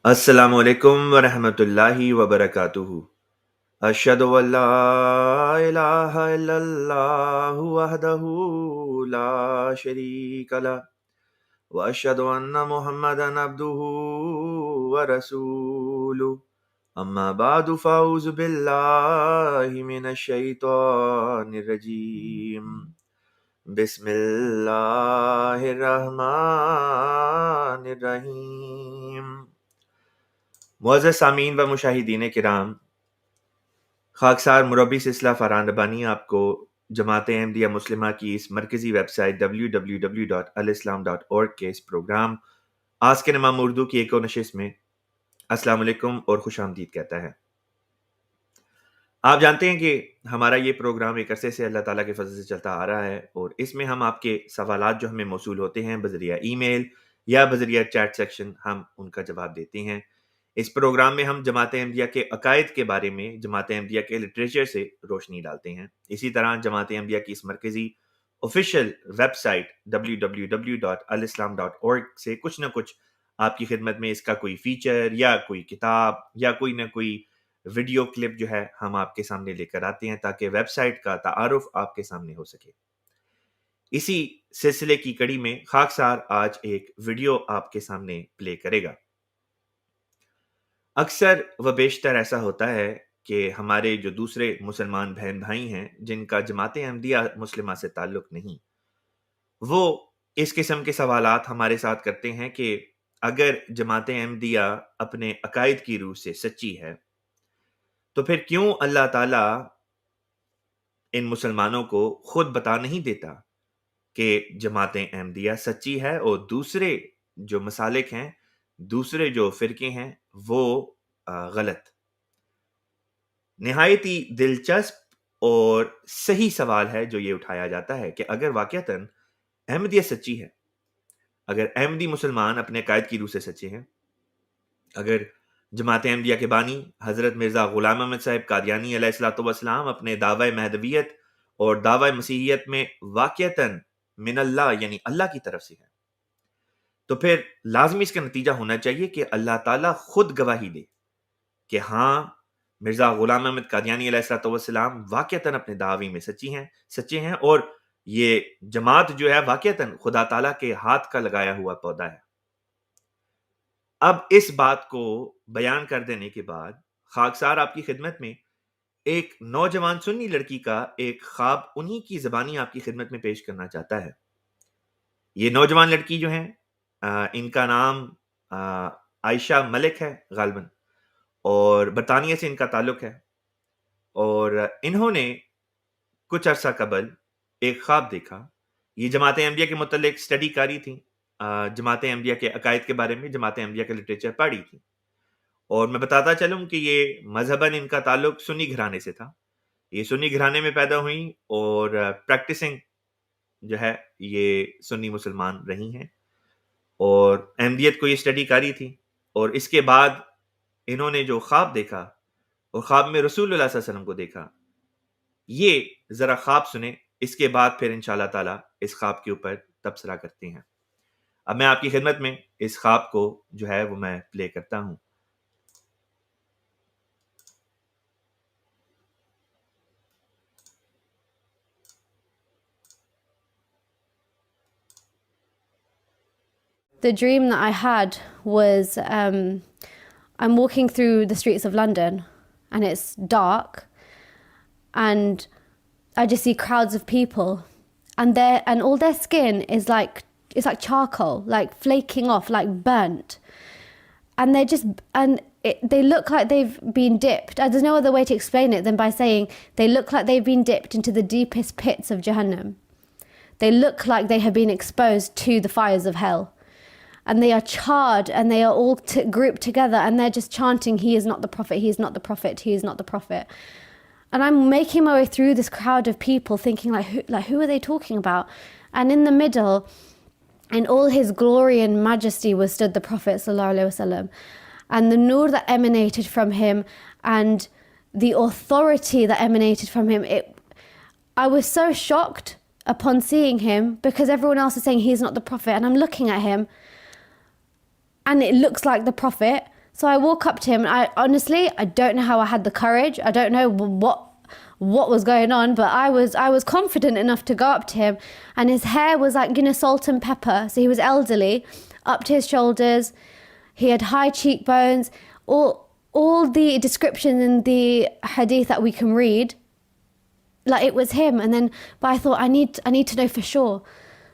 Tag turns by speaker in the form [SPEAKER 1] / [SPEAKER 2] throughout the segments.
[SPEAKER 1] السلام علیکم ورحمۃ اللہ وبرکاتہ۔ اشہد ان لا الہ الا اللہ وحدہ لا شریک لہ واشہد ان محمدا عبدہ ورسولہ، اما بعد فاعوذ باللہ من الشیطان الرجیم، بسم اللہ الرحمن الرحیم۔ معزز سامعین و مشاہدین کرام، خاکسار مربی سلسلہ فرحان ربانی آپ کو جماعت احمدیہ مسلمہ کی اس مرکزی ویب سائٹ www.alislam.org کے اس پروگرام آج کے امام اردو کی ایک اور نشست میں السلام علیکم اور خوش آمدید کہتا ہے۔ آپ جانتے ہیں کہ ہمارا یہ پروگرام ایک عرصے سے اللہ تعالیٰ کے فضل سے چلتا آ رہا ہے، اور اس میں ہم آپ کے سوالات جو ہمیں موصول ہوتے ہیں بذریعہ ای میل یا بذریعہ چیٹ سیکشن، ہم ان کا جواب دیتے ہیں۔ اس پروگرام میں ہم جماعت احمدیہ کے عقائد کے بارے میں جماعت احمدیہ کے لٹریچر سے روشنی ڈالتے ہیں۔ اسی طرح جماعت احمدیہ کی اس مرکزی آفیشیل ویب سائٹ www.alislam.org سے کچھ نہ کچھ آپ کی خدمت میں اس کا کوئی فیچر یا کوئی کتاب یا کوئی نہ کوئی ویڈیو کلپ جو ہے ہم آپ کے سامنے لے کر آتے ہیں، تاکہ ویب سائٹ کا تعارف آپ کے سامنے ہو سکے۔ اسی سلسلے کی کڑی میں خاکسار آج ایک ویڈیو آپ کے سامنے پلے کرے گا۔ اکثر و بیشتر ایسا ہوتا ہے کہ ہمارے جو دوسرے مسلمان بہن بھائی ہیں جن کا جماعت احمدیہ مسلمہ سے تعلق نہیں، وہ اس قسم کے سوالات ہمارے ساتھ کرتے ہیں کہ اگر جماعت احمدیہ اپنے عقائد کی روح سے سچی ہے تو پھر کیوں اللہ تعالیٰ ان مسلمانوں کو خود بتا نہیں دیتا کہ جماعت احمدیہ سچی ہے اور دوسرے جو مسالک ہیں، دوسرے جو فرقے ہیں وہ غلط؟ نہایت ہی دلچسپ اور صحیح سوال ہے جو یہ اٹھایا جاتا ہے کہ اگر واقعتاً احمدیہ سچی ہے، اگر احمدی مسلمان اپنے عقائد کی روح سے سچے ہیں، اگر جماعت احمدیہ کے بانی حضرت مرزا غلام احمد صاحب قادیانی علیہ الصلوۃ والسلام اپنے دعوی مہدویت اور دعوی مسیحیت میں واقعتاً من اللہ یعنی اللہ کی طرف سے ہے، تو پھر لازمی اس کا نتیجہ ہونا چاہیے کہ اللہ تعالیٰ خود گواہی دے کہ ہاں مرزا غلام احمد قادیانی علیہ الصلوۃ والسلام واقعتاً اپنے دعوی میں سچے ہیں، اور یہ جماعت جو ہے واقعتاً خدا تعالیٰ کے ہاتھ کا لگایا ہوا پودا ہے۔ اب اس بات کو بیان کر دینے کے بعد خاکسار آپ کی خدمت میں ایک نوجوان سنی لڑکی کا ایک خواب انہی کی زبانی آپ کی خدمت میں پیش کرنا چاہتا ہے۔ یہ نوجوان لڑکی جو ہیں ان کا نام عائشہ ملک ہے غالباً، اور برطانیہ سے ان کا تعلق ہے، اور انہوں نے کچھ عرصہ قبل ایک خواب دیکھا۔ یہ جماعت احمدیہ کے متعلق اسٹڈی کاری تھی، جماعت احمدیہ کے عقائد کے بارے میں جماعت احمدیہ کا لٹریچر پڑھی تھی، اور میں بتاتا چلوں کہ یہ مذہباً ان کا تعلق سنی گھرانے سے تھا۔ یہ سنی گھرانے میں پیدا ہوئیں اور پریکٹسنگ جو ہے یہ سنی مسلمان رہی ہیں، اور احمدیت کو یہ اسٹڈی کاری تھی، اور اس کے بعد انہوں نے جو خواب دیکھا اور خواب میں رسول اللہ صلی اللہ علیہ وسلم کو دیکھا، یہ ذرا خواب سنیں، اس کے بعد پھر انشاءاللہ تعالی اس خواب کے اوپر تبصرہ کرتے ہیں۔ اب میں آپ کی خدمت میں اس خواب کو جو ہے وہ میں پلے کرتا ہوں۔
[SPEAKER 2] The dream that I had was I'm walking through the streets of London and it's dark and I just see crowds of people and all their skin is like, it's like charcoal, like flaking off, like burnt. And they look like they've been dipped. There's no other way to explain it than by saying they look like they've been dipped into the deepest pits of Jahannam. They look like they have been exposed to the fires of hell. And they are charred and they are all grouped together and they're just chanting, "He is not the prophet, he is not the prophet, he is not the prophet." And I'm making my way through this crowd of people thinking who are they talking about? And in the middle, in all his glory and majesty, was stood the Prophet sallallahu alaihi wasallam. And the nur that emanated from him and the authority that emanated from him, I was so shocked upon seeing him because everyone else is saying he's not the prophet, and I'm looking at him and it looks like the prophet. So I walk up to him, and I don't know how I had the courage. I don't know what was going on, but I was confident enough to go up to him, and his hair was like, salt and pepper. So he was elderly, up to his shoulders. He had high cheekbones. All the descriptions in the hadith that we can read, like it was him. But I thought I need to know for sure.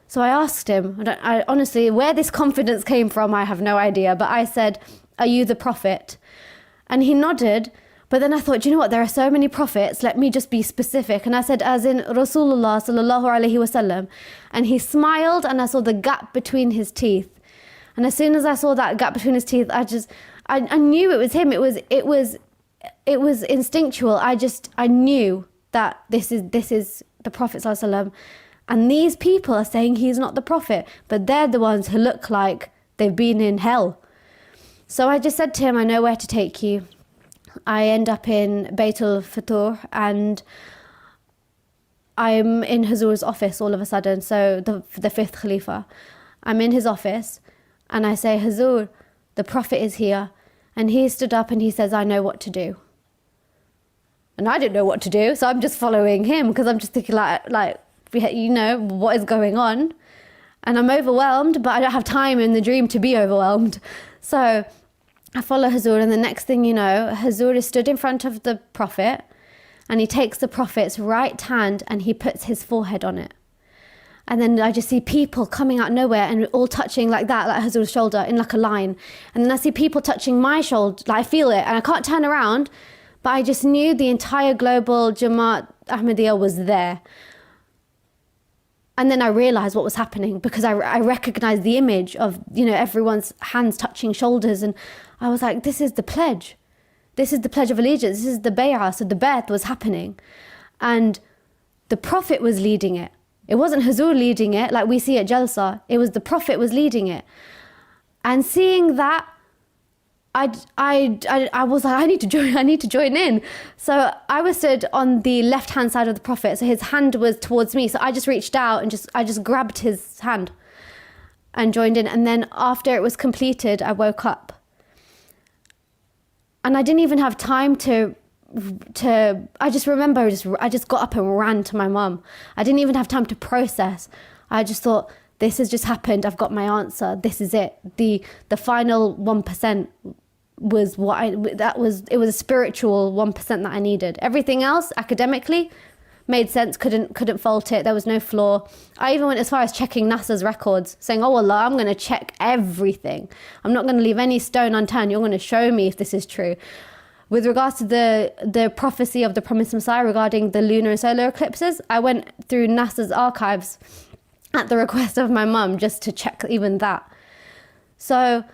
[SPEAKER 2] So I asked him. I honestly, where this confidence came from, I have no idea. But I said, "Are you the prophet?" And he nodded. But then I thought, do you know what? There are so many prophets. Let me just be specific. And I said, as in Rasulullah sallallahu alaihi wasallam. And he smiled, and I saw the gap between his teeth. And as soon as I saw that gap between his teeth, I knew it was him. It was instinctual. I knew that this is the Prophet sallallahu alaihi wasallam. And these people are saying he's not the prophet, but they're the ones who look like they've been in hell. So I just said to him, I know where to take you. I end up in Baitul Futur, and I'm in Hazur's office all of a sudden. So the fifth Khalifa, I'm in his office, and I say, Hazur, the Prophet is here. And he stood up and he says, I know what to do. And I didn't know what to do, so I'm just following him, because I'm just thinking like, what is going on? And I'm overwhelmed, but I don't have time in the dream to be overwhelmed. So I follow Hazur, and the next thing you know, Hazur is stood in front of the Prophet, and he takes the Prophet's right hand and he puts his forehead on it. And then I just see people coming out nowhere and all touching like that, like Hazur's shoulder in like a line. And then I see people touching my shoulder, like I feel it, and I can't turn around, but I just knew the entire global Jamaat Ahmadiyya was there. And then I realized what was happening, because I recognized the image of, everyone's hands touching shoulders. And I was like, this is the pledge. This is the Pledge of Allegiance. This is the bay'ah. So the bay'ah was happening. And the Prophet was leading it. It wasn't Hazur leading it like we see at Jalsa. It was the Prophet was leading it. And seeing that, I was like, I need to join in. So I was stood on the left hand side of the Prophet, so his hand was towards me. So I just reached out and I just grabbed his hand and joined in. And then after it was completed, I woke up, and I didn't even have time to I just remember I just got up and ran to my mum. I didn't even have time to process. I just thought, this has just happened. I've got my answer. This is it. The final 1% was it was a spiritual 1% that I needed. Everything else academically made sense, couldn't fault it. There was no flaw. I even went as far as checking NASA's records, saying, oh Allah, I'm going to check everything. I'm not going to leave any stone unturned. You're going to show me if this is true. With regards to the prophecy of the promised Messiah regarding the lunar and solar eclipses, I went through NASA's archives at the request of my mum just to check even that. So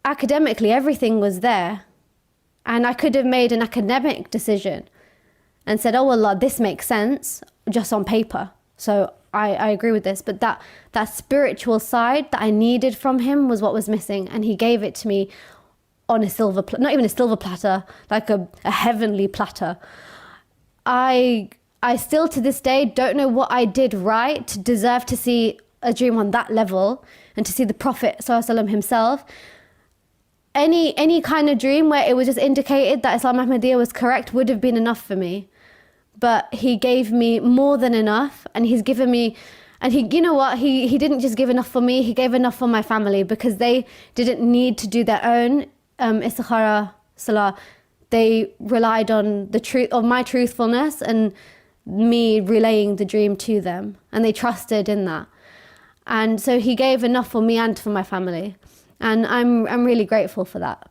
[SPEAKER 2] academically, everything was there. And I could have made an academic decision and said, oh Allah, this makes sense just on paper. So I agree with this. But that spiritual side that I needed from him was what was missing. And he gave it to me on a silver, not even a silver platter, like a heavenly platter. I still to this day don't know what I did right to deserve to see a dream on that level and to see the Prophet ﷺ himself. Any kind of dream where it was just indicated that Islam Ahmadiyya was correct would have been enough for me. But he gave me more than enough, and he's given me, and he didn't just give enough for me, he gave enough for my family, because they didn't need to do their own istikhara salah. They relied on the truth of my truthfulness and me relaying the dream to them, and they trusted in that. And so he gave enough for me and for my family, and I'm really grateful for that.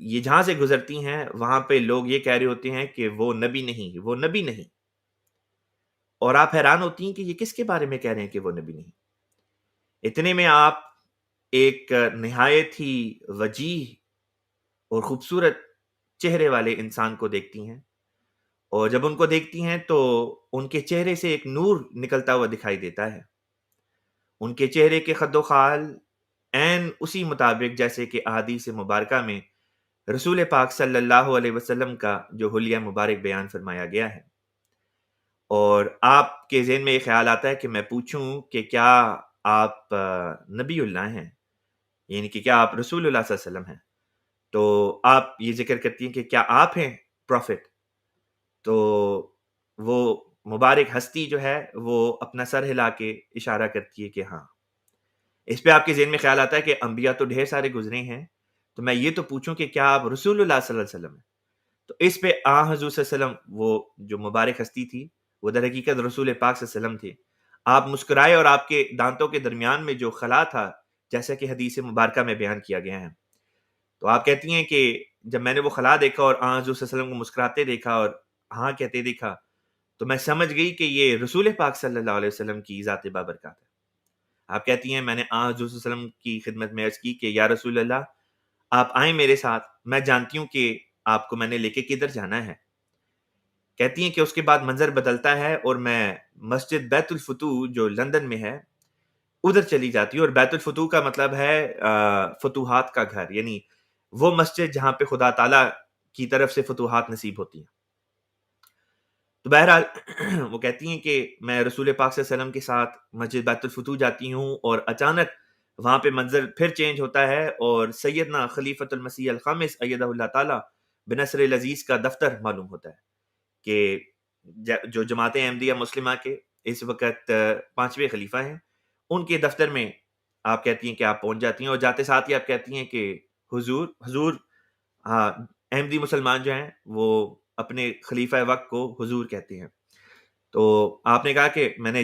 [SPEAKER 1] یہ جہاں سے گزرتی ہیں وہاں پہ لوگ یہ کہہ رہے ہوتے ہیں کہ وہ نبی نہیں، وہ نبی نہیں، اور آپ حیران ہوتی ہیں کہ یہ کس کے بارے میں کہہ رہے ہیں کہ وہ نبی نہیں۔ اتنے میں آپ ایک نہایت ہی وجیح اور خوبصورت چہرے والے انسان کو دیکھتی ہیں، اور جب ان کو دیکھتی ہیں تو ان کے چہرے سے ایک نور نکلتا ہوا دکھائی دیتا ہے۔ ان کے چہرے کے خد و خال عین اسی مطابق جیسے کہ احادیث مبارکہ میں رسول پاک صلی اللہ علیہ وسلم کا جو حلیہ مبارک بیان فرمایا گیا ہے۔ اور آپ کے ذہن میں یہ خیال آتا ہے کہ میں پوچھوں کہ کیا آپ نبی اللہ ہیں، یعنی کہ کیا آپ رسول اللہ صلی اللہ علیہ وسلم ہیں؟ تو آپ یہ ذکر کرتی ہیں کہ کیا آپ ہیں پروفٹ؟ تو وہ مبارک ہستی جو ہے وہ اپنا سر ہلا کے اشارہ کرتی ہے کہ ہاں۔ اس پہ آپ کے ذہن میں خیال آتا ہے کہ انبیاء تو ڈھیر سارے گزرے ہیں، تو میں یہ تو پوچھوں کہ کیا آپ رسول اللہ صلی اللہ علیہ وسلم ہیں؟ تو اس پہ حضور صلی اللہ علیہ وسلم، وہ جو مبارک ہستی تھی وہ در حقیقت رسول پاک صلی اللہ علیہ وسلم تھے۔ آپ مسکرائے اور آپ کے دانتوں کے درمیان میں جو خلا تھا، جیسا کہ حدیث مبارکہ میں بیان کیا گیا ہے، تو آپ کہتی ہیں کہ جب میں نے وہ خلا دیکھا اور حضور صلی اللہ علیہ وسلم کو مسکراتے دیکھا اور ہاں کہتے دیکھا، تو میں سمجھ گئی کہ یہ رسول پاک صلی اللہ علیہ وسلم کی ذات بابرکات ہے۔ آپ کہتی ہیں میں نے حضور صلی اللہ علیہ وسلم کی خدمت میں عرض کی کہ یا رسول اللہ، آپ آئیں میرے ساتھ، میں جانتی ہوں کہ آپ کو میں نے لے کے کدھر جانا ہے۔ کہتی ہیں کہ اس کے بعد منظر بدلتا ہے اور میں مسجد بیت الفتوح جو لندن میں ہے ادھر چلی جاتی ہوں، اور بیت الفتوح کا مطلب ہے فتوحات کا گھر، یعنی وہ مسجد جہاں پہ خدا تعالیٰ کی طرف سے فتوحات نصیب ہوتی ہیں۔ تو بہرحال وہ کہتی ہیں کہ میں رسول پاک صلی اللہ علیہ وسلم کے ساتھ مسجد بیت الفتوح جاتی ہوں، اور اچانک وہاں پہ منظر پھر چینج ہوتا ہے، اور سیدنا خلیفۃ المسیح الخامس ایدہ اللہ تعالیٰ بنصر العزیز کا دفتر معلوم ہوتا ہے کہ جو جماعت احمدیہ مسلمہ کے اس وقت 5ویں خلیفہ ہیں، ان کے دفتر میں آپ کہتی ہیں کہ آپ پہنچ جاتی ہیں، اور جاتے ساتھ ہی آپ کہتی ہیں کہ حضور ہاں، احمدی مسلمان جو ہیں وہ اپنے خلیفہ وقت کو حضور کہتے ہیں۔ تو آپ نے کہا کہ میں نے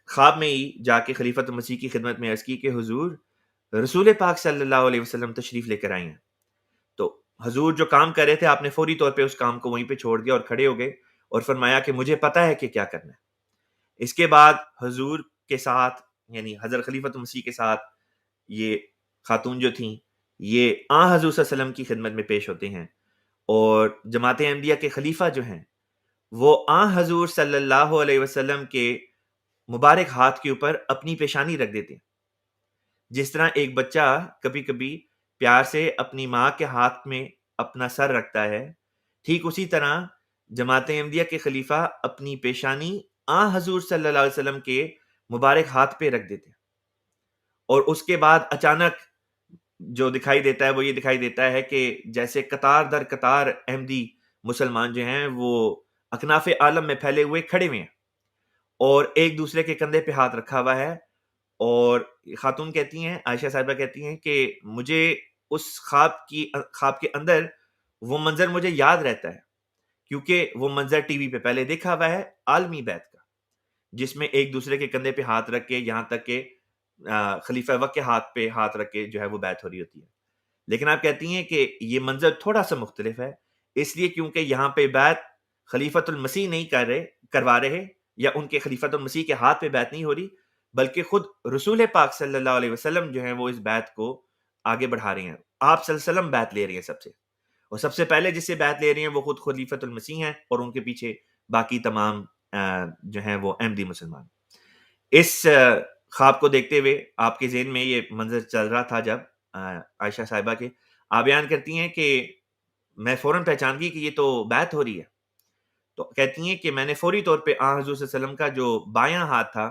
[SPEAKER 1] خواب میں ہی جا کے خلیفۃ مسیح کی خدمت میں عرض کی کہ حضور رسول پاک صلی اللہ علیہ وسلم تشریف لے کر آئی ہیں۔ تو حضور جو کام کر رہے تھے آپ نے فوری طور پہ اس کام کو وہیں پہ چھوڑ دیا اور کھڑے ہو گئے اور فرمایا کہ مجھے پتا ہے کہ کیا کرنا ہے۔ اس کے بعد حضور کے ساتھ، یعنی حضرت خلیفۃ مسیح کے ساتھ، یہ خاتون جو تھیں یہ حضور صلی اللہ علیہ وسلم کی خدمت میں پیش ہوتے ہیں، اور جماعت احمدیہ کے خلیفہ جو ہیں وہ حضور صلی اللہ علیہ وسلم کے مبارک ہاتھ کے اوپر اپنی پیشانی رکھ دیتے ہیں۔ جس طرح ایک بچہ کبھی کبھی پیار سے اپنی ماں کے ہاتھ میں اپنا سر رکھتا ہے، ٹھیک اسی طرح جماعت احمدیہ کے خلیفہ اپنی پیشانی حضور صلی اللہ علیہ وسلم کے مبارک ہاتھ پہ رکھ دیتے ہیں، اور اس کے بعد اچانک جو دکھائی دیتا ہے وہ یہ دکھائی دیتا ہے کہ جیسے قطار در قطار احمدی مسلمان جو ہیں وہ اکناف عالم میں پھیلے ہوئے کھڑے ہوئے ہیں، اور ایک دوسرے کے کندھے پہ ہاتھ رکھا ہوا ہے۔ اور خاتون کہتی ہیں، عائشہ صاحبہ کہتی ہیں کہ مجھے اس خواب کے اندر وہ منظر مجھے یاد رہتا ہے، کیونکہ وہ منظر ٹی وی پہ پہلے دیکھا ہوا ہے عالمی بیت کا، جس میں ایک دوسرے کے کندھے پہ ہاتھ رکھ کے یہاں تک کہ خلیفہ وقت کے ہاتھ پہ ہاتھ رکھ کے جو ہے وہ بیعت ہو رہی ہوتی ہے۔ لیکن آپ کہتی ہیں کہ یہ منظر تھوڑا سا مختلف ہے، اس لیے کیونکہ یہاں پہ بیعت خلیفۃ المسیح نہیں کروا رہے، یا ان کے خلیفۃ المسیح کے ہاتھ پہ بیعت نہیں ہو رہی، بلکہ خود رسول پاک صلی اللہ علیہ وسلم جو ہیں وہ اس بیعت کو آگے بڑھا رہے ہیں۔ آپ صلی اللہ علیہ وسلم بیعت لے رہی ہیں سب سے، اور سب سے پہلے جس سے بیعت لے رہی ہیں وہ خود خلیفۃ المسیح ہیں، اور ان کے پیچھے باقی تمام جو ہیں وہ احمدی مسلمان۔ اس خواب کو دیکھتے ہوئے آپ کے ذہن میں یہ منظر چل رہا تھا جب عائشہ صاحبہ کے، آپ بیان کرتی ہیں کہ میں فوراً پہچان گئی کہ یہ تو بیعت ہو رہی ہے۔ تو کہتی ہیں کہ میں نے فوری طور پہ حضور صلی اللہ علیہ وسلم کا جو بایاں ہاتھ تھا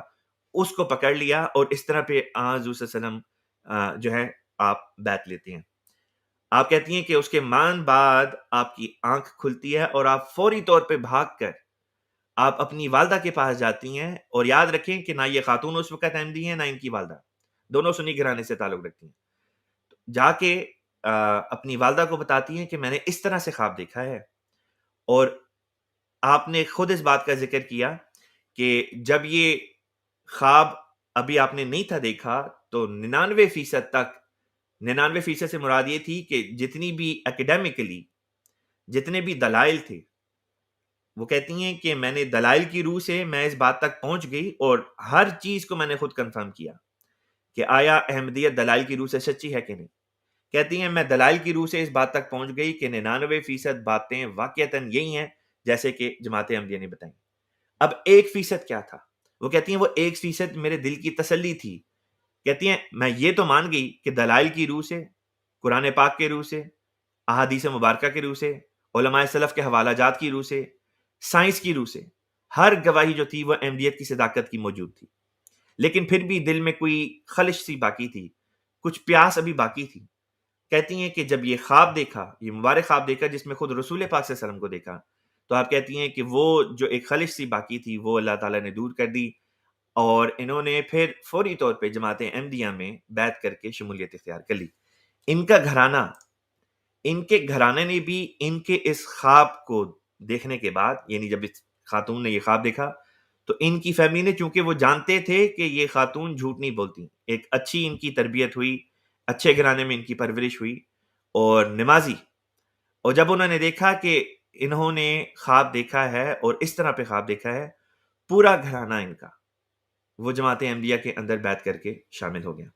[SPEAKER 1] اس کو پکڑ لیا، اور اس طرح پہ حضور صلی اللہ علیہ وسلم جو ہے آپ بیعت لیتے ہیں۔ آپ کہتی ہیں کہ اس کے مان بعد آپ کی آنکھ کھلتی ہے اور آپ فوری طور پہ بھاگ کر آپ اپنی والدہ کے پاس جاتی ہیں، اور یاد رکھیں کہ نہ یہ خاتون اس وقت احمدی ہیں نہ ان کی والدہ، دونوں سنی گھرانے سے تعلق رکھتی ہیں۔ جا کے اپنی والدہ کو بتاتی ہیں کہ میں نے اس طرح سے خواب دیکھا ہے، اور آپ نے خود اس بات کا ذکر کیا کہ جب یہ خواب ابھی آپ نے نہیں تھا دیکھا تو 99% تک 99% سے مراد یہ تھی کہ جتنی بھی اکیڈیمکلی جتنے بھی دلائل تھے، وہ کہتی ہیں کہ میں نے دلائل کی روح سے میں اس بات تک پہنچ گئی اور ہر چیز کو میں نے خود کنفرم کیا کہ آیا احمدیت دلائل کی روح سے سچی ہے کہ نہیں. کہتی ہیں میں دلائل کی روح سے اس بات تک پہنچ گئی کہ 99% باتیں واقعتاً یہی ہیں جیسے کہ جماعت احمدیہ نے بتائیں. اب 1% کیا تھا؟ وہ کہتی ہیں وہ 1% میرے دل کی تسلی تھی. کہتی ہیں میں یہ تو مان گئی کہ دلائل کی روح سے، قرآن پاک کے روح سے، احادیث مبارکہ کے روح سے، علماء سلف کے حوالہ جات کی روح سے، سائنس کی روح سے ہر گواہی جو تھی وہ احمدیت کی صداقت کی موجود تھی. لیکن پھر بھی دل میں کوئی خلش سی باقی تھی، کچھ پیاس ابھی باقی تھی. کہتی ہیں کہ جب یہ خواب دیکھا، یہ مبارک خواب دیکھا جس میں خود رسول پاک صلی اللہ علیہ وسلم کو دیکھا، تو آپ کہتی ہیں کہ وہ جو ایک خلش سی باقی تھی وہ اللہ تعالیٰ نے دور کر دی اور انہوں نے پھر فوری طور پہ جماعت احمدیہ میں بیعت کر کے شمولیت اختیار کر لی. ان کا گھرانہ، ان کے گھرانے نے بھی ان کے اس خواب کو دیکھنے کے بعد، یعنی جب اس خاتون نے یہ خواب دیکھا تو ان کی فیملی نے، چونکہ وہ جانتے تھے کہ یہ خاتون جھوٹ نہیں بولتی، ایک اچھی ان کی تربیت ہوئی، اچھے گھرانے میں ان کی پرورش ہوئی اور نمازی، اور جب انہوں نے دیکھا کہ انہوں نے خواب دیکھا ہے اور اس طرح پہ خواب دیکھا ہے، پورا گھرانہ ان کا وہ جماعت احمدیہ کے اندر بیعت کر کے شامل ہو گیا.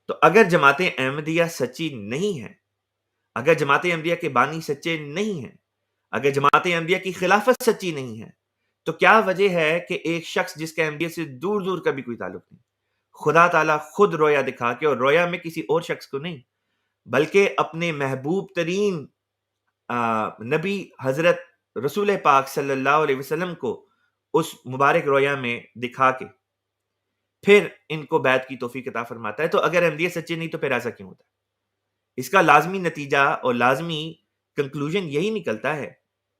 [SPEAKER 1] تو اگر جماعت احمدیہ سچی نہیں ہے، اگر جماعت احمدیہ کے بانی سچے نہیں ہیں، اگر جماعت احمدیہ کی خلافت سچی نہیں ہے، تو کیا وجہ ہے کہ ایک شخص جس کا احمدیت سے دور دور کا بھی کوئی تعلق نہیں، خدا تعالیٰ خود رویا دکھا کے، اور رویا میں کسی اور شخص کو نہیں بلکہ اپنے محبوب ترین نبی حضرت رسول پاک صلی اللہ علیہ وسلم کو اس مبارک رویا میں دکھا کے پھر ان کو بیعت کی توفیق عطا فرماتا ہے. تو اگر احمدیت سچی نہیں تو پھر ایسا کیوں ہوتا ہے؟ اس کا لازمی نتیجہ اور لازمی کنکلوژن یہی نکلتا ہے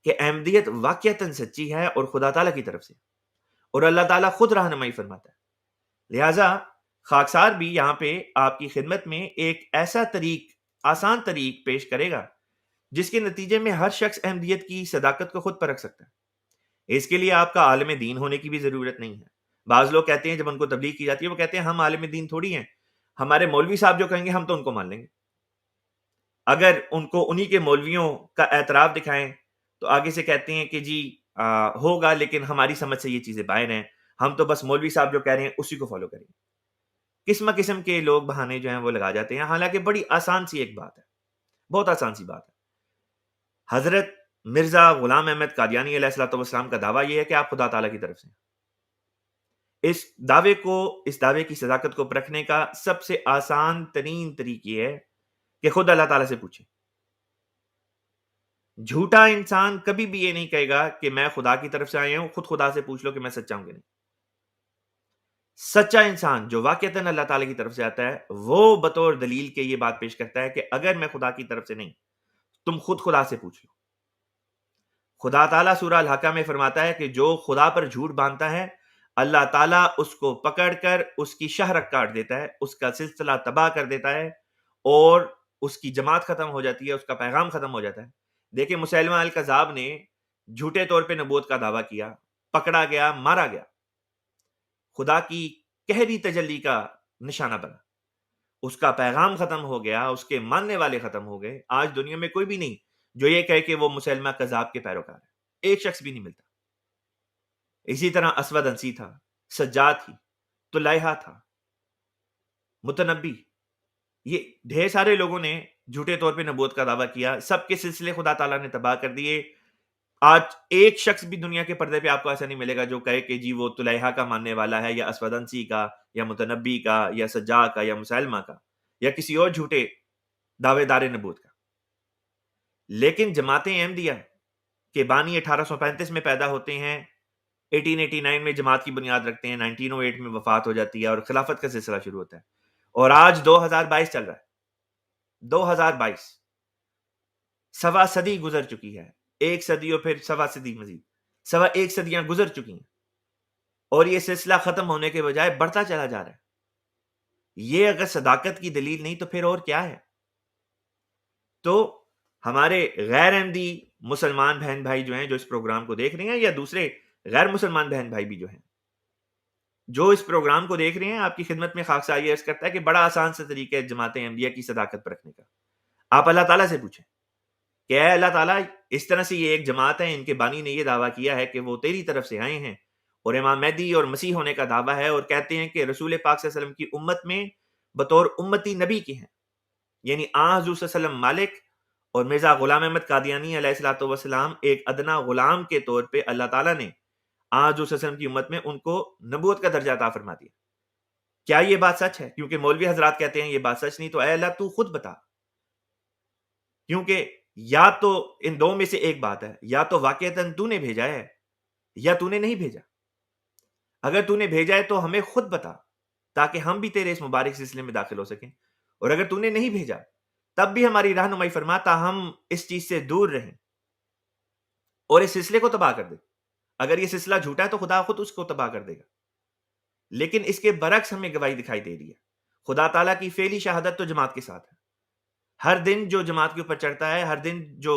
[SPEAKER 1] کہ احمدیت واقعتاً سچی ہے اور خدا تعالیٰ کی طرف سے، اور اللہ تعالیٰ خود رہنمائی فرماتا ہے. لہٰذا خاکسار بھی یہاں پہ آپ کی خدمت میں ایک ایسا آسان طریق پیش کرے گا جس کے نتیجے میں ہر شخص احمدیت کی صداقت کو خود پرکھ سکتا ہے. اس کے لیے آپ کا عالم دین ہونے کی بھی ضرورت نہیں ہے. بعض لوگ کہتے ہیں جب ان کو تبلیغ کی جاتی ہے، وہ کہتے ہیں ہم عالم دین تھوڑی ہیں، ہمارے مولوی صاحب جو کہیں گے ہم تو ان کو مان لیں گے. اگر ان کو انہی کے مولویوں کا اعتراف دکھائیں تو آگے سے کہتے ہیں کہ جی ہوگا، لیکن ہماری سمجھ سے یہ چیزیں باہر ہیں، ہم تو بس مولوی صاحب جو کہہ رہے ہیں اسی کو فالو کریں گے. قسم کے لوگ بہانے جو ہیں وہ لگا جاتے ہیں، حالانکہ بڑی آسان سی ایک بات ہے، بہت آسان سی بات ہے. حضرت مرزا غلام احمد قادیانی علیہ الصلوۃ والسلام کا دعویٰ یہ ہے کہ آپ خدا تعالیٰ کی طرف سے ہیں. اس دعوے کی صداقت کو پرکھنے کا سب سے آسان ترین طریقہ یہ ہے کہ خود اللہ تعالیٰ سے پوچھیں. جھوٹا انسان کبھی بھی یہ نہیں کہے گا کہ میں خدا کی طرف سے آیا ہوں، خود خدا سے پوچھ لو کہ میں سچا ہوں کہ نہیں. سچا انسان جو واقعتاً اللہ تعالیٰ کی طرف سے آتا ہے وہ بطور دلیل کے یہ بات پیش کرتا ہے کہ اگر میں خدا کی طرف سے نہیں، تم خود خدا سے پوچھ لو. خدا تعالیٰ سورہ الحاقہ میں فرماتا ہے کہ جو خدا پر جھوٹ باندھتا ہے اللہ تعالیٰ اس کو پکڑ کر اس کی شہرت کاٹ دیتا ہے، اس کا سلسلہ تباہ کر دیتا ہے اور اس کی جماعت ختم ہو جاتی ہے، اس کا پیغام ختم ہو جاتا ہے. دیکھیں مسیلمہ الکذاب نے جھوٹے طور پہ نبوت کا دعویٰ کیا، پکڑا گیا، مارا گیا، خدا کی قہری تجلی کا نشانہ بنا، اس کا پیغام ختم ہو گیا، اس کے ماننے والے ختم ہو گئے. آج دنیا میں کوئی بھی نہیں جو یہ کہے کہ وہ مسیلمہ کذاب کے پیروکار ہے، ایک شخص بھی نہیں ملتا. اسی طرح اسود انسی تھا، سجاد تھی، طلیحہ تھا، متنبی، یہ ڈھیر سارے لوگوں نے جھوٹے طور پہ نبوت کا دعویٰ کیا، سب کے سلسلے خدا تعالیٰ نے تباہ کر دیے. آج ایک شخص بھی دنیا کے پردے پہ آپ کو ایسا نہیں ملے گا جو کہے کہ جی وہ طلیحہ کا ماننے والا ہے، یا اسود انسی کا، یا متنبی کا، یا سجاد کا، یا مسیلمہ کا، یا کسی اور جھوٹے دعوے دار نبوت کا. لیکن جماعت احمدیہ کے بانی 1835 میں پیدا ہوتے ہیں، 1889 میں جماعت کی بنیاد رکھتے ہیں، 1908 میں وفات ہو جاتی ہے اور خلافت کا سلسلہ شروع ہوتا ہے. اور آج 2022 چل رہا ہے، 2022 سوا صدی گزر چکی ہے، ایک صدی اور پھر سوا صدی، مزید سوا ایک صدیاں گزر چکی ہیں، اور یہ سلسلہ ختم ہونے کے بجائے بڑھتا چلا جا رہا ہے. یہ اگر صداقت کی دلیل نہیں تو پھر اور کیا ہے؟ تو ہمارے غیر احمدی مسلمان بہن بھائی جو ہیں، جو اس پروگرام کو دیکھ رہے ہیں، یا دوسرے غیر مسلمان بہن بھائی بھی جو ہیں، جو اس پروگرام کو دیکھ رہے ہیں، آپ کی خدمت میں خاکسار یہ عرض کرتا ہے کہ بڑا آسان سا طریقہ ہے جماعت احمدیہ کی صداقت پرکھنے کا. آپ اللہ تعالیٰ سے پوچھیں کہ اے اللہ تعالیٰ، اس طرح سے یہ ایک جماعت ہے، ان کے بانی نے یہ دعویٰ کیا ہے کہ وہ تیری طرف سے آئے ہیں اور امام مہدی اور مسیح ہونے کا دعویٰ ہے، اور کہتے ہیں کہ رسول پاک صلی اللہ علیہ وسلم کی امت میں بطور امتی نبی کے ہیں، یعنی حضور صلی اللہ علیہ وسلم مالک اور مرزا غلام احمد قادیانی علیہ الصلوۃ والسلام ایک ادنا غلام کے طور پہ اللہ تعالیٰ نے حضور صلی اللہ علیہ وسلم کی امت میں ان کو نبوت کا درجہ عطا فرما دیا. کیا یہ بات سچ ہے؟ کیونکہ مولوی حضرات کہتے ہیں یہ بات سچ نہیں، تو اے اللہ تو خود بتا. کیونکہ یا تو ان دو میں سے ایک بات ہے، یا تو واقعتاً تو نے بھیجا ہے یا تو نے نہیں بھیجا. اگر تو نے بھیجا ہے تو ہمیں خود بتا تاکہ ہم بھی تیرے اس مبارک سلسلے میں داخل ہو سکیں، اور اگر تو نے نہیں بھیجا تب بھی ہماری رہنمائی فرما تا ہم اس چیز سے دور رہیں اور اس سلسلے کو تباہ کر دے. اگر یہ سلسلہ جھوٹا ہے تو خدا خود اس کو تباہ کر دے گا. لیکن اس کے برعکس ہمیں گواہی دکھائی دے رہی ہے. خدا تعالیٰ کی فعلی شہادت تو جماعت کے ساتھ ہے. ہر دن جو جماعت کے اوپر چڑھتا ہے، ہر دن جو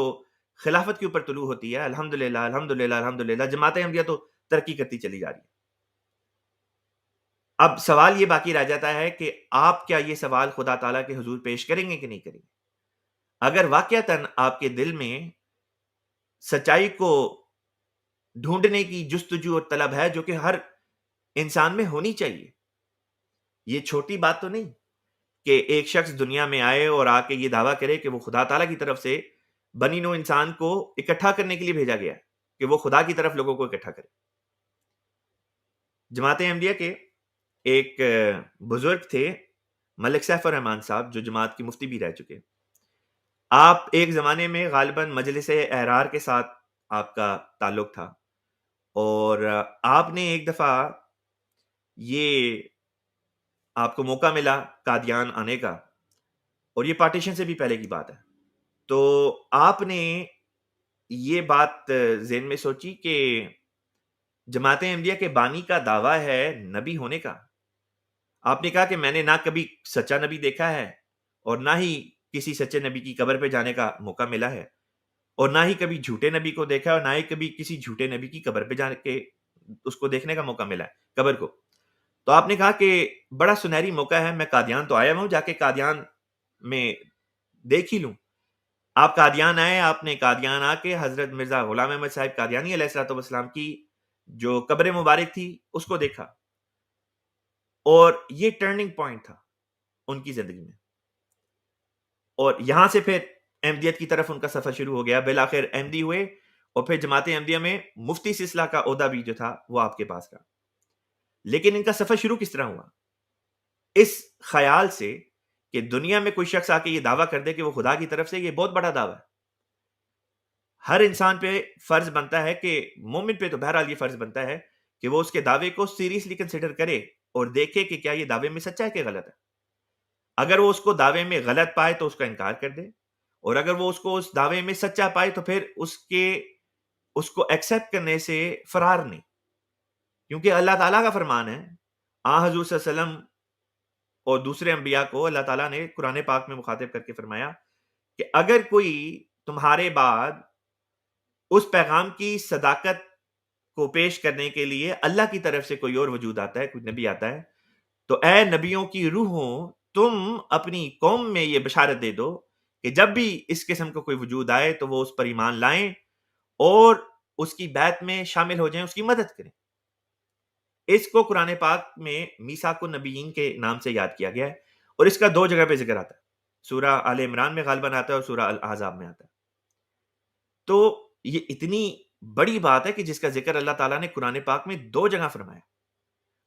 [SPEAKER 1] خلافت کے اوپر طلوع ہوتی ہے، الحمدللہ الحمدللہ الحمدللہ، جماعت احمدیہ تو ترقی کرتی چلی جا رہی ہے. اب سوال یہ باقی رہ جاتا ہے کہ آپ کیا یہ سوال خدا تعالیٰ کے حضور پیش کریں گے کہ نہیں کریں گے؟ اگر واقعتاً آپ کے دل میں سچائی کو ڈھونڈنے کی جستجو اور طلب ہے، جو کہ ہر انسان میں ہونی چاہیے، یہ چھوٹی بات تو نہیں کہ ایک شخص دنیا میں آئے اور آ کے یہ دعویٰ کرے کہ وہ خدا تعالیٰ کی طرف سے بنی نوع انسان کو اکٹھا کرنے کے لیے بھیجا گیا ہے، کہ وہ خدا کی طرف لوگوں کو اکٹھا کرے. جماعت احمدیہ کے ایک بزرگ تھے ملک سیف الرحمان صاحب، جو جماعت کی مفتی بھی رہ چکے. آپ ایک زمانے میں غالباً مجلس احرار کے ساتھ آپ کا تعلق تھا، اور آپ نے ایک دفعہ یہ آپ کو موقع ملا قادیان آنے کا، اور یہ پارٹیشن سے بھی پہلے کی بات ہے، تو آپ نے یہ بات ذہن میں سوچی کہ جماعت احمدیہ کے بانی کا دعویٰ ہے نبی ہونے کا. آپ نے کہا کہ میں نے نہ کبھی سچا نبی دیکھا ہے، اور نہ ہی کسی سچے نبی کی قبر پہ جانے کا موقع ملا ہے، اور نہ ہی کبھی جھوٹے نبی کو دیکھا ہے، اور نہ ہی کبھی کسی جھوٹے نبی کی قبر پہ جا کے اس کو دیکھنے کا موقع ملا ہے، قبر کو. تو آپ نے کہا کہ بڑا سنہری موقع ہے، میں قادیان تو آیا ہوں، جا کے قادیان میں دیکھ ہی لوں. آپ قادیان آئے، آپ نے قادیان آ کے حضرت مرزا غلام احمد صاحب قادیانی علیہ الصلوۃ والسلام کی جو قبر مبارک تھی اس کو دیکھا، اور یہ ٹرننگ پوائنٹ تھا ان کی زندگی میں. اور یہاں سے پھر احمدیت کی طرف ان کا سفر شروع ہو گیا. بالآخر احمدی ہوئے، اور پھر جماعت احمدیہ میں مفتی سلسلہ کا عہدہ بھی جو تھا وہ آپ کے پاس کا. لیکن ان کا سفر شروع کس طرح ہوا؟ اس خیال سے کہ دنیا میں کوئی شخص آ کے یہ دعویٰ کر دے کہ وہ خدا کی طرف سے، یہ بہت بڑا دعویٰ ہے. ہر انسان پہ فرض بنتا ہے کہ مومن پہ تو بہرحال یہ فرض بنتا ہے کہ وہ اس کے دعوے کو سیریسلی کنسیڈر کرے اور دیکھے کہ کیا یہ دعوے میں سچا ہے کہ غلط ہے. اگر وہ اس کو دعوے میں غلط پائے تو اس کا انکار کر دے، اور اگر وہ اس کو اس دعوے میں سچا پائے تو پھر اس کو ایکسیپٹ کرنے سے فرار نہیں. کیونکہ اللہ تعالیٰ کا فرمان ہے، حضور صلی اللہ علیہ وسلم اور دوسرے انبیاء کو اللہ تعالیٰ نے قرآن پاک میں مخاطب کر کے فرمایا کہ اگر کوئی تمہارے بعد اس پیغام کی صداقت کو پیش کرنے کے لیے اللہ کی طرف سے کوئی اور وجود آتا ہے، کوئی نبی آتا ہے، تو اے نبیوں کی روحوں، تم اپنی قوم میں یہ بشارت دے دو کہ جب بھی اس قسم کا کوئی وجود آئے تو وہ اس پر ایمان لائیں اور اس کی بیعت میں شامل ہو جائیں، اس کی مدد کریں. اس کو قرآن پاک میں میثاق النبیین کے نام سے یاد کیا گیا ہے، اور اس کا 2 جگہ پہ ذکر آتا ہے. سورہ آل عمران میں غالباً آتا ہے اور سورہ الاحزاب میں آتا ہے. تو یہ اتنی بڑی بات ہے کہ جس کا ذکر اللہ تعالیٰ نے قرآن پاک میں 2 جگہ فرمایا.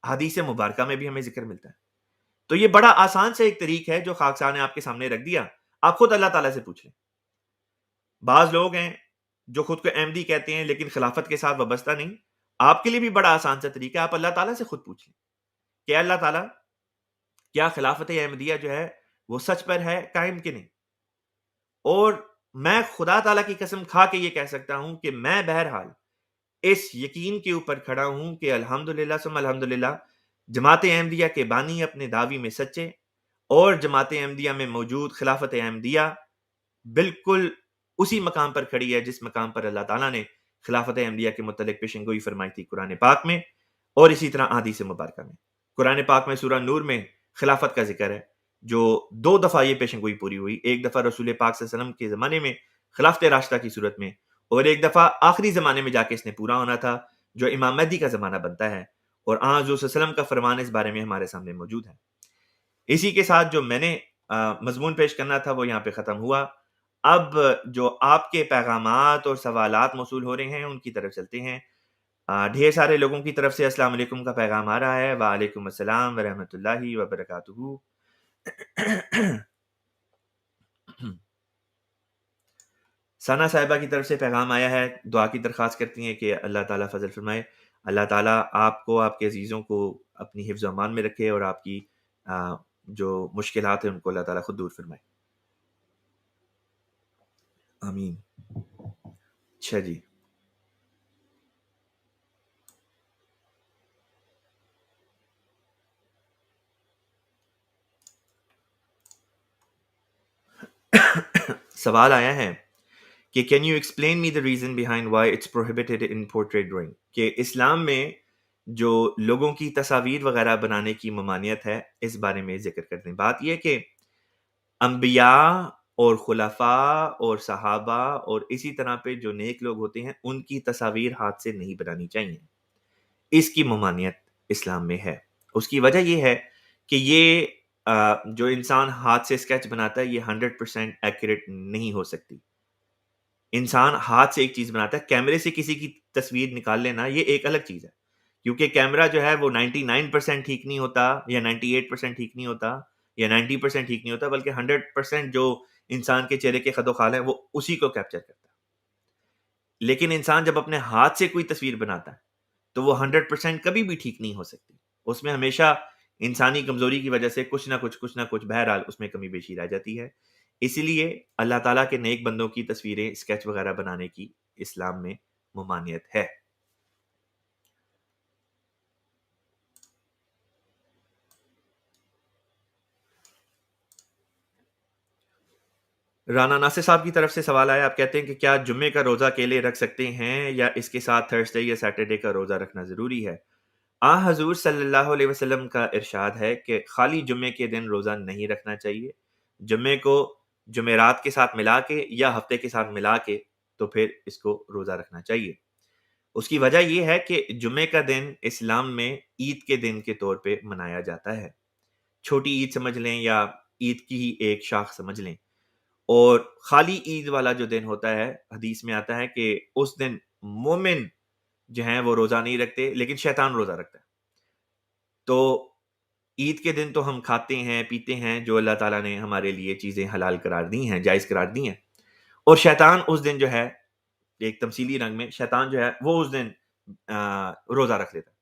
[SPEAKER 1] حدیث مبارکہ میں بھی ہمیں ذکر ملتا ہے. تو یہ بڑا آسان سے ایک طریق ہے جو خاکسار نے آپ کے سامنے رکھ دیا. آپ خود اللہ تعالیٰ سے پوچھ لیں. بعض لوگ ہیں جو خود کو احمدی کہتے ہیں لیکن خلافت کے ساتھ وابستہ نہیں. آپ کے لیے بھی بڑا آسان سا طریقہ ہے، آپ اللہ تعالیٰ سے خود پوچھ لیں کہ اللہ تعالیٰ، کیا خلافت احمدیہ جو ہے وہ سچ پر ہے قائم کہ نہیں؟ اور میں خدا تعالیٰ کی قسم کھا کے یہ کہہ سکتا ہوں کہ میں بہرحال اس یقین کے اوپر کھڑا ہوں کہ الحمدللہ ثم الحمدللہ جماعت احمدیہ کے بانی اپنے دعوی میں سچے، اور جماعت احمدیہ میں موجود خلافت احمدیہ بالکل اسی مقام پر کھڑی ہے جس مقام پر اللہ تعالیٰ نے خلافت احمدیہ کے متعلق پیشن گوئی فرمائی تھی قرآن پاک میں. اور اسی طرح احادیث مبارکہ میں. قرآن پاک میں سورہ نور میں خلافت کا ذکر ہے جو 2 دفعہ یہ پیشن گوئی پوری ہوئی. ایک دفعہ رسول پاک صلی اللہ علیہ وسلم کے زمانے میں خلافت راشدہ کی صورت میں، اور ایک دفعہ آخری زمانے میں جا کے اس نے پورا ہونا تھا جو امام مہدی کا زمانہ بنتا ہے، اور حضور صلی اللہ علیہ وسلم کا فرمان اس بارے میں ہمارے سامنے موجود ہے. اسی کے ساتھ جو میں نے مضمون پیش کرنا تھا وہ یہاں پہ ختم ہوا. اب جو آپ کے پیغامات اور سوالات موصول ہو رہے ہیں ان کی طرف چلتے ہیں. ڈھیر سارے لوگوں کی طرف سے السلام علیکم کا پیغام آ رہا ہے. وعلیکم السلام ورحمۃ اللہ وبرکاتہ. ثنا صاحبہ کی طرف سے پیغام آیا ہے، دعا کی درخواست کرتی ہیں کہ اللہ تعالیٰ فضل فرمائے. اللہ تعالیٰ آپ کو، آپ کے عزیزوں کو اپنی حفظ و امان میں رکھے، اور آپ کی جو مشکلات ہیں ان کو اللہ تعالیٰ خود دور فرمائے. آمین. اچھا جی، سوال آیا ہے کہ can you explain me the reason behind why it's prohibited in portrait drawing, کہ اسلام میں جو لوگوں کی تصاویر وغیرہ بنانے کی ممانعت ہے اس بارے میں ذکر کرتے ہیں. بات یہ کہ انبیاء اور خلفاء اور صحابہ اور اسی طرح پہ جو نیک لوگ ہوتے ہیں ان کی تصاویر ہاتھ سے نہیں بنانی چاہیے. اس کی ممانعت اسلام میں ہے. اس کی وجہ یہ ہے کہ یہ جو انسان ہاتھ سے اسکیچ بناتا ہے یہ 100% ایکوریٹ نہیں ہو سکتی. انسان ہاتھ سے ایک چیز بناتا ہے، کیمرے سے کسی کی تصویر نکال لینا یہ ایک الگ چیز ہے، کیونکہ کیمرہ جو ہے وہ 99% ٹھیک نہیں ہوتا، یا 98% ٹھیک نہیں ہوتا، یا 90% ٹھیک نہیں ہوتا، بلکہ 100% جو انسان کے چہرے کے خد و خال ہیں وہ اسی کو کیپچر کرتا ہے. لیکن انسان جب اپنے ہاتھ سے کوئی تصویر بناتا ہے تو وہ 100% کبھی بھی ٹھیک نہیں ہو سکتی. اس میں ہمیشہ انسانی کمزوری کی وجہ سے کچھ نہ کچھ بہرحال اس میں کمی بیشی رہ جاتی ہے. اسی لیے اللہ تعالیٰ کے نیک بندوں کی تصویریں اسکیچ وغیرہ بنانے کی اسلام میں ممانعت ہے. رانا ناصر صاحب کی طرف سے سوال آیا. آپ کہتے ہیں کہ کیا جمعے کا روزہ اکیلے رکھ سکتے ہیں یا اس کے ساتھ تھرسڈے یا سیٹرڈے کا روزہ رکھنا ضروری ہے؟ حضور صلی اللہ علیہ وسلم کا ارشاد ہے کہ خالی جمعے کے دن روزہ نہیں رکھنا چاہیے. جمعے کو جمعرات کے ساتھ ملا کے یا ہفتے کے ساتھ ملا کے تو پھر اس کو روزہ رکھنا چاہیے. اس کی وجہ یہ ہے کہ جمعے کا دن اسلام میں عید کے دن کے طور پہ منایا جاتا ہے. چھوٹی عید سمجھ لیں یا عید کی ہی ایک شاخ سمجھ لیں. اور خالی عید والا جو دن ہوتا ہے حدیث میں آتا ہے کہ اس دن مومن جو ہیں وہ روزہ نہیں رکھتے لیکن شیطان روزہ رکھتا ہے. تو عید کے دن تو ہم کھاتے ہیں پیتے ہیں جو اللہ تعالیٰ نے ہمارے لیے چیزیں حلال قرار دی ہیں، جائز قرار دی ہیں. اور شیطان اس دن جو ہے ایک تمثیلی رنگ میں شیطان جو ہے وہ اس دن روزہ رکھ لیتا ہے.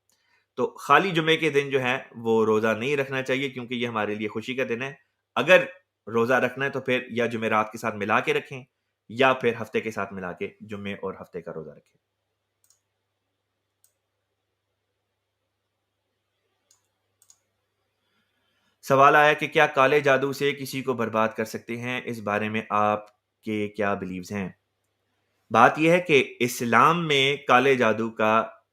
[SPEAKER 1] تو خالی جمعے کے دن جو ہے وہ روزہ نہیں رکھنا چاہیے کیونکہ یہ ہمارے لیے خوشی کا دن ہے. اگر روزہ رکھنا ہے تو پھر یا جمعرات کے ساتھ ملا کے رکھیں یا پھر ہفتے کے ساتھ ملا کے جمعے اور ہفتے کا روزہ رکھیں. سوال آیا کہ کیا کالے جادو سے کسی کو برباد کر سکتے ہیں؟ اس بارے میں آپ کے کیا بلیوز ہیں؟ بات یہ ہے کہ اسلام میں کالے جادو کا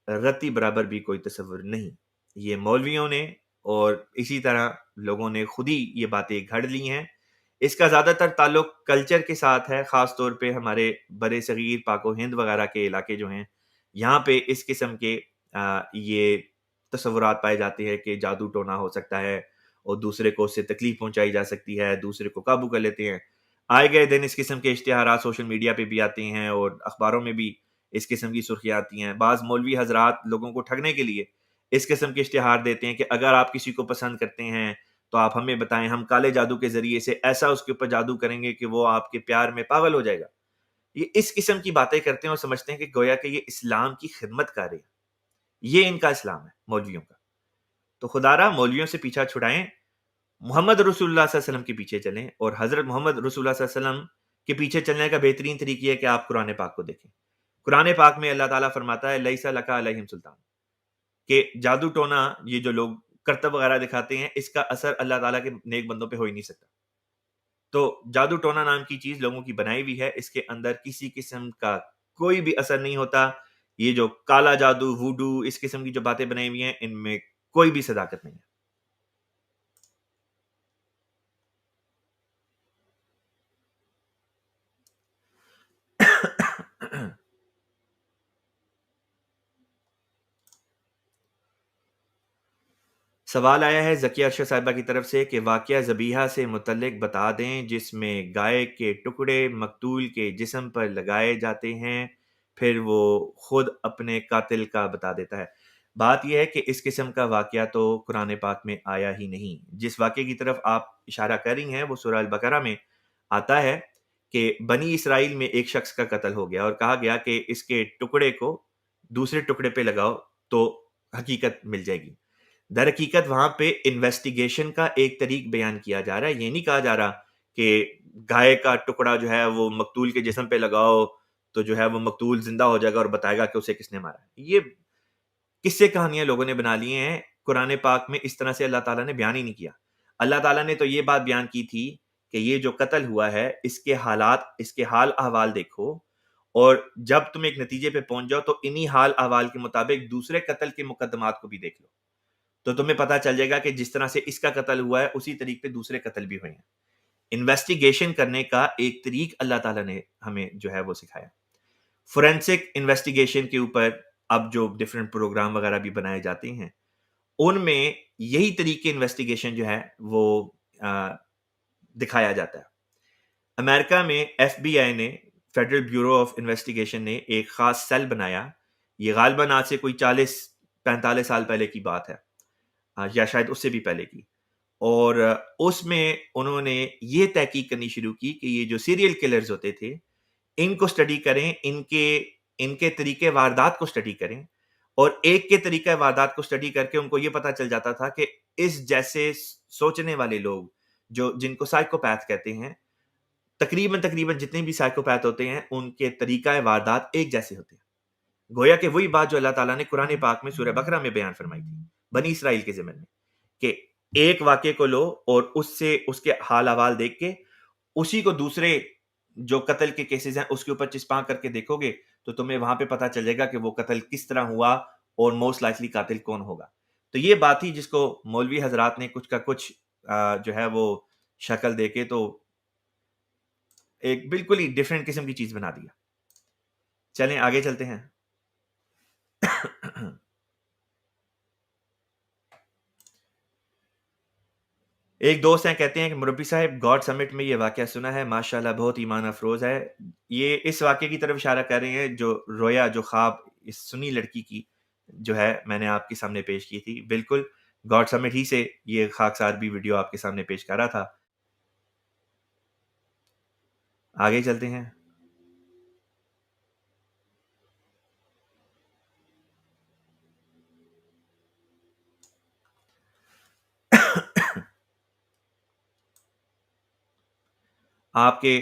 [SPEAKER 1] رتی برابر بھی کوئی تصور نہیں. یہ مولویوں نے اور اسی طرح لوگوں نے خود ہی یہ باتیں گھڑ لی ہیں. اس کا زیادہ تر تعلق کلچر کے ساتھ ہے، خاص طور پہ ہمارے برِ صغیر پاک و ہند وغیرہ کے علاقے جو ہیں یہاں پہ اس قسم کے یہ تصورات پائے جاتے ہیں کہ جادو ٹونا ہو سکتا ہے اور دوسرے کو اس سے تکلیف پہنچائی جا سکتی ہے، دوسرے کو قابو کر لیتے ہیں. آئے گئے دن اس قسم کے اشتہارات سوشل میڈیا پہ بھی آتے ہیں اور اخباروں میں بھی اس قسم کی سرخیاں آتی ہیں. بعض مولوی حضرات لوگوں کو ٹھگنے کے لیے اس قسم کے اشتہار دیتے ہیں کہ اگر آپ کسی کو پسند کرتے ہیں تو آپ ہمیں بتائیں، ہم کالے جادو کے ذریعے سے ایسا اس کے اوپر جادو کریں گے کہ وہ آپ کے پیار میں پاگل ہو جائے گا. یہ اس قسم کی باتیں کرتے ہیں اور سمجھتے ہیں کہ گویا کہ یہ اسلام کی خدمت کر رہے ہیں. یہ ان کا اسلام ہے مولویوں کا. تو خدا را مولویوں سے پیچھا چھڑائیں، محمد رسول اللہ صلی اللہ علیہ وسلم کے پیچھے چلیں. اور حضرت محمد رسول اللہ صلی اللہ علیہ وسلم کے پیچھے چلنے کا بہترین طریقہ ہے کہ آپ قرآن پاک کو دیکھیں. قرآن پاک میں اللہ تعالیٰ فرماتا ہے لیس لک علیہم سلطان، کہ جادو ٹونا یہ جو لوگ کرتب وغیرہ دکھاتے ہیں اس کا اثر اللہ تعالیٰ کے نیک بندوں پہ ہو ہی نہیں سکتا. تو جادو ٹونا نام کی چیز لوگوں کی بنائی ہوئی ہے، اس کے اندر کسی قسم کا کوئی بھی اثر نہیں ہوتا. یہ جو کالا جادو، ووڈو، اس قسم کی جو باتیں بنائی ہوئی ہیں، ان میں کوئی بھی صداقت نہیں ہے. سوال آیا ہے ذکیہ ارشد صاحبہ کی طرف سے کہ واقعہ ذبیحہ سے متعلق بتا دیں جس میں گائے کے ٹکڑے مقتول کے جسم پر لگائے جاتے ہیں، پھر وہ خود اپنے قاتل کا بتا دیتا ہے. بات یہ ہے کہ اس قسم کا واقعہ تو قرآن پاک میں آیا ہی نہیں. جس واقعے کی طرف آپ اشارہ کر رہی ہیں وہ سورہ البقرہ میں آتا ہے کہ بنی اسرائیل میں ایک شخص کا قتل ہو گیا اور کہا گیا کہ اس کے ٹکڑے کو دوسرے ٹکڑے پہ لگاؤ تو حقیقت مل جائے گی. در حقیقت وہاں پہ انویسٹیگیشن کا ایک طریق بیان کیا جا رہا ہے. یہ نہیں کہا جا رہا کہ گائے کا ٹکڑا جو ہے وہ مقتول کے جسم پہ لگاؤ تو جو ہے وہ مقتول زندہ ہو جائے گا اور بتائے گا کہ اسے کس نے مارا. یہ قصے کہانیاں لوگوں نے بنا لی ہیں. قرآن پاک میں اس طرح سے اللہ تعالیٰ نے بیان ہی نہیں کیا. اللہ تعالیٰ نے تو یہ بات بیان کی تھی کہ یہ جو قتل ہوا ہے اس کے حالات، اس کے حال احوال دیکھو، اور جب تم ایک نتیجے پہ پہنچ جاؤ تو انہی حال احوال کے مطابق دوسرے قتل کے مقدمات کو بھی دیکھ لو، تو تمہیں پتہ چل جائے گا کہ جس طرح سے اس کا قتل ہوا ہے اسی طریقے پہ دوسرے قتل بھی ہوئے ہیں. انویسٹیگیشن کرنے کا ایک طریق اللہ تعالیٰ نے ہمیں جو ہے وہ سکھایا. فورینسک انویسٹیگیشن کے اوپر اب جو ڈیفرنٹ پروگرام وغیرہ بھی بنائے جاتے ہیں ان میں یہی طریقے انویسٹیگیشن جو ہے وہ دکھایا جاتا ہے. امریکہ میں ایف بی آئی نے، فیڈرل بیورو آف انویسٹیگیشن نے ایک خاص سیل بنایا. یہ غالباً آج سے کوئی 40-45 سال پہلے کی بات ہے، یا شاید اس سے بھی پہلے کی. اور اس میں انہوں نے یہ تحقیق کرنی شروع کی کہ یہ جو سیریل کلرز ہوتے تھے ان کو سٹڈی کریں، ان کے طریقے واردات کو سٹڈی کریں، اور ایک کے طریقہ واردات کو سٹڈی کر کے ان کو یہ پتا چل جاتا تھا کہ اس جیسے سوچنے والے لوگ جو جن کو سائیکوپیتھ کہتے ہیں، تقریباً جتنے بھی سائیکوپیتھ ہوتے ہیں ان کے طریقہ واردات ایک جیسے ہوتے ہیں. گویا کہ وہی بات جو اللہ تعالیٰ نے قرآن پاک میں سورہ بقرہ میں بیان فرمائی تھی بنی اسرائیل کے ضمن میں، کہ ایک واقعے کو لو اور اس سے اس کے حال احوال دیکھ کے اسی کو دوسرے جو قتل کے کیسز ہیں اس کے اوپر چسپاں کر کے دیکھو گے تو تمہیں وہاں پہ پتہ چل جائے گا کہ وہ قتل کس طرح ہوا اور موسٹ لائکلی قاتل کون ہوگا. تو یہ بات ہی جس کو مولوی حضرات نے کچھ کا کچھ جو ہے وہ شکل دے کے تو ایک بالکل ہی ڈیفرنٹ قسم کی چیز بنا دیا. چلیں آگے چلتے ہیں. ایک دوست ہیں کہتے ہیں کہ مربی صاحب گاڈ سمٹ میں یہ واقعہ سنا ہے، ماشاءاللہ بہت ایمان افروز ہے. یہ اس واقعے کی طرف اشارہ کر رہے ہیں جو رویا، جو خواب اس سنی لڑکی کی جو ہے میں نے آپ کے سامنے پیش کی تھی. بالکل گاڈ سمٹ ہی سے یہ خاکسار بھی ویڈیو آپ کے سامنے پیش کر رہا تھا. آگے چلتے ہیں. آپ کے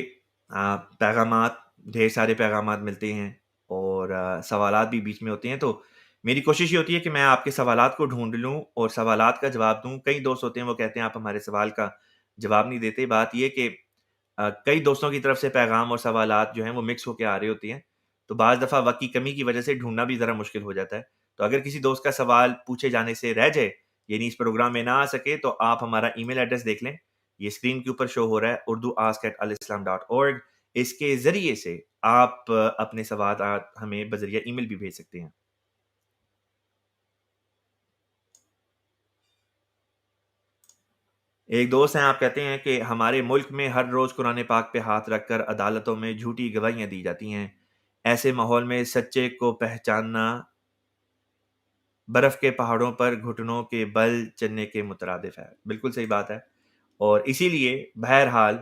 [SPEAKER 1] پیغامات، ڈھیر سارے پیغامات ملتے ہیں اور سوالات بھی بیچ میں ہوتے ہیں، تو میری کوشش یہ ہوتی ہے کہ میں آپ کے سوالات کو ڈھونڈ لوں اور سوالات کا جواب دوں. کئی دوست ہوتے ہیں وہ کہتے ہیں آپ ہمارے سوال کا جواب نہیں دیتے. بات یہ کہ کئی دوستوں کی طرف سے پیغام اور سوالات جو ہیں وہ مکس ہو کے آ رہے ہوتے ہیں، تو بعض دفعہ وقت کی کمی کی وجہ سے ڈھونڈنا بھی ذرا مشکل ہو جاتا ہے. تو اگر کسی دوست کا سوال پوچھے جانے سے رہ جائے، یعنی اس پروگرام میں نہ آ سکے، تو آپ ہمارا ای میل ایڈریس دیکھ لیں، یہ اسکرین کے اوپر شو ہو رہا ہے، urduask@alislam.org. اس کے ذریعے سے آپ اپنے سوالات ہمیں بذریعہ ای میل بھی بھیج سکتے ہیں. ایک دوست ہیں، آپ کہتے ہیں کہ ہمارے ملک میں ہر روز قرآن پاک پہ ہاتھ رکھ کر عدالتوں میں جھوٹی گواہیاں دی جاتی ہیں. ایسے ماحول میں سچے کو پہچاننا برف کے پہاڑوں پر گھٹنوں کے بل چلنے کے مترادف ہے. بالکل صحیح بات ہے، اور اسی لیے بہرحال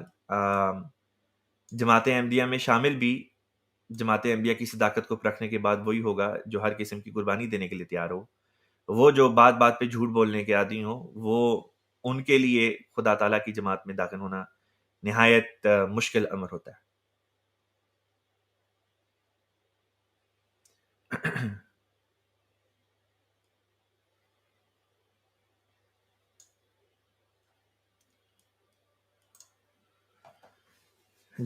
[SPEAKER 1] جماعت احمدیہ میں شامل بھی جماعت احمدیہ کی صداقت کو پرکھنے کے بعد وہی ہوگا جو ہر قسم کی قربانی دینے کے لیے تیار ہو. وہ جو بات بات پہ جھوٹ بولنے کے عادی ہوں، وہ ان کے لیے خدا تعالیٰ کی جماعت میں داخل ہونا نہایت مشکل امر ہوتا ہے.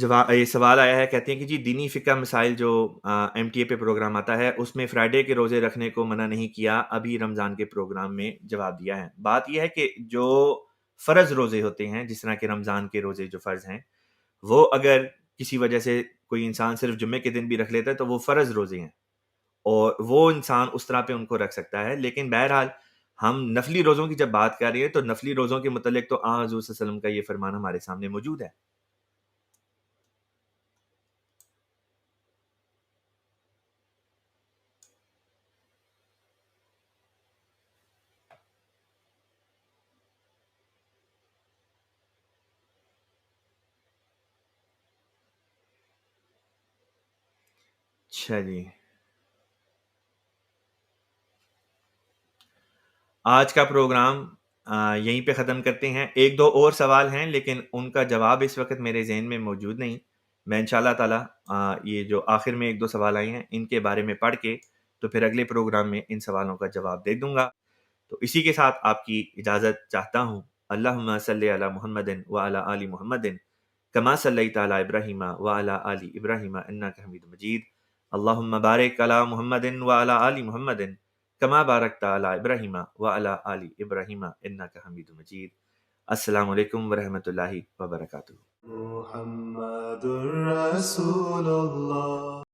[SPEAKER 1] یہ سوال آیا ہے، کہتے ہیں کہ جی دینی فقہ مسائل جو ایم ٹی اے پہ پروگرام آتا ہے اس میں فرائیڈے کے روزے رکھنے کو منع نہیں کیا، ابھی رمضان کے پروگرام میں جواب دیا ہے۔ بات یہ ہے کہ جو فرض روزے ہوتے ہیں، جس طرح کہ رمضان کے روزے جو فرض ہیں، وہ اگر کسی وجہ سے کوئی انسان صرف جمعے کے دن بھی رکھ لیتا ہے تو وہ فرض روزے ہیں، اور وہ انسان اس طرح پہ ان کو رکھ سکتا ہے۔ لیکن بہرحال ہم نفلی روزوں کی جب بات کر رہے ہیں تو نفلی روزوں کے متعلق تو حضور صلی اللہ علیہ وسلم کا یہ فرمان ہمارے سامنے موجود ہے۔ اچھا جی، آج کا پروگرام یہیں پہ ختم کرتے ہیں۔ ایک دو اور سوال ہیں لیکن ان کا جواب اس وقت میرے ذہن میں موجود نہیں۔ میں انشاءاللہ تعالی یہ جو آخر میں ایک دو سوال آئے ہیں ان کے بارے میں پڑھ کے تو پھر اگلے پروگرام میں ان سوالوں کا جواب دے دوں گا۔ تو اسی کے ساتھ آپ کی اجازت چاہتا ہوں۔ اللہم صلی علی محمد وعلی آل محمد کما صلیت علی ابراہیم وعلی آل ابراہیم انک حمید مجید۔ اللہم بارک علی محمد وعلی آل محمد کما بارکت علی ابراہیم وعلی آل ابراہیم انک حمید مجید۔ السلام علیکم ورحمۃ اللہ وبرکاتہ۔
[SPEAKER 3] محمد رسول اللہ